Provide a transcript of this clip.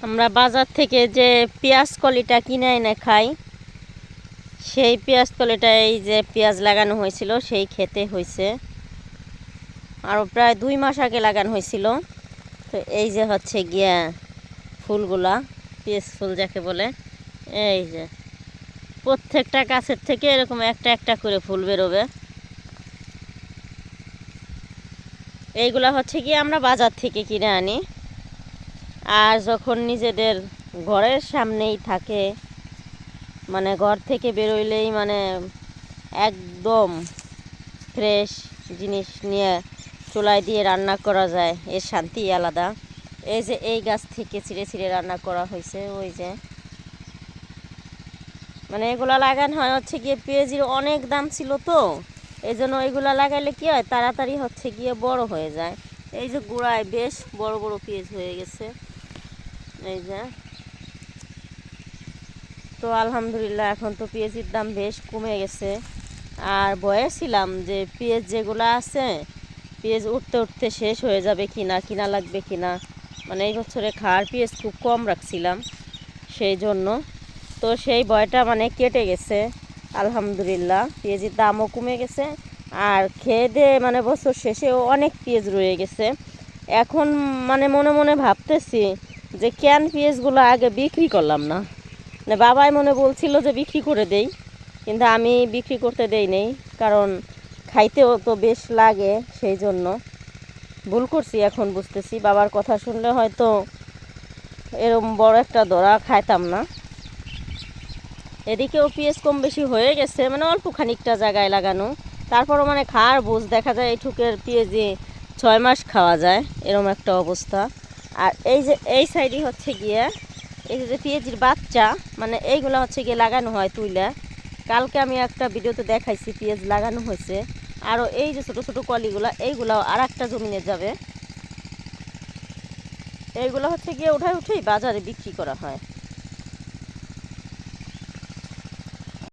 আমরা বাজার থেকে যে পেঁয়াজ কলিটা কিনে এনে খাই, সেই পেঁয়াজ কলিটা এই যে পেঁয়াজ লাগানো হয়েছিল সেই খেতে হয়েছে। আরও প্রায় 2 মাস আগে লাগানো হয়েছিল। তো এই যে হচ্ছে গিয়া ফুলগুলা, পেঁয়াজ ফুল যাকে বলে, এই যে প্রত্যেকটা গাছের থেকে এরকম একটা একটা করে ফুল বেরোবে। এইগুলা হচ্ছে গিয়ে আমরা বাজার থেকে কিনে আনি। আর যখন নিজেদের ঘরের সামনেই থাকে, মানে ঘর থেকে বেরোইলেই মানে একদম ফ্রেশ জিনিস নিয়ে চুলায় দিয়ে রান্না করা যায়, এর শান্তি আলাদা। এই যে এই গাছ থেকে ছিঁড়ে ছিঁড়ে রান্না করা হয়েছে, ওই যে মানে এগুলা লাগানো হয় হচ্ছে গিয়ে পেঁয়াজির অনেক দাম ছিল, তো এই জন্য এগুলা লাগাইলে কি হয় তাড়াতাড়ি হচ্ছে গিয়ে বড় হয়ে যায়। এই যে গোড়ায় বেশ বড় বড় পেঁয়াজ হয়ে গেছে, এই যে। তো আলহামদুলিল্লাহ এখন তো পেঁয়াজির দাম বেশ কমে গেছে। আর ভয়ে ছিলাম যে পেঁয়াজ যেগুলো আছে, পেঁয়াজ উঠতে উঠতে শেষ হয়ে যাবে কিনা, কিনা লাগবে কিনা। মানে এই বছরে খাওয়ার পেঁয়াজ খুব কম রাখছিলাম, সেই জন্য তো সেই ভয়টা মানে কেটে গেছে আলহামদুলিল্লাহ। পেঁয়াজের দামও কমে গেছে, আর খেয়ে দিয়ে মানে বছর শেষেও অনেক পেঁয়াজ রয়ে গেছে। এখন মানে মনে মনে ভাবতেছি যে কেন পেঁয়াজগুলো আগে বিক্রি করলাম না। মানে বাবাই মনে বলছিল যে বিক্রি করে দেই, কিন্তু আমি বিক্রি করতে দেই নেই, কারণ খাইতেও তো বেশ লাগে, সেই জন্য ভুল করছি। এখন বুঝতেছি বাবার কথা শুনলে হয়তো এরকম বড় একটা ধরা খাইতাম না। এদিকেও পেঁয়াজ কম বেশি হয়ে গেছে, মানে অল্প খানিকটা জায়গায় লাগানো, তারপরও মানে খাওয়ার বুঝ দেখা যায় এইটুকের পেঁয়াজে 6 মাস খাওয়া যায়, এরকম একটা অবস্থা। আর এই যে এই সাইডে হচ্ছে গিয়ে এই যে পেঁয়াজির বাচ্চা, মানে এইগুলো হচ্ছে গিয়ে লাগানো হয় তুইলা। কালকে আমি একটা ভিডিওতে দেখাইছি পেঁয়াজ লাগানো হয়েছে। আরও এই যে ছোটো ছোটো কলিগুলা, এইগুলাও আর একটা জমিনে যাবে। এইগুলো হচ্ছে গিয়ে উঠাই উঠেই বাজারে বিক্রি করা হয়।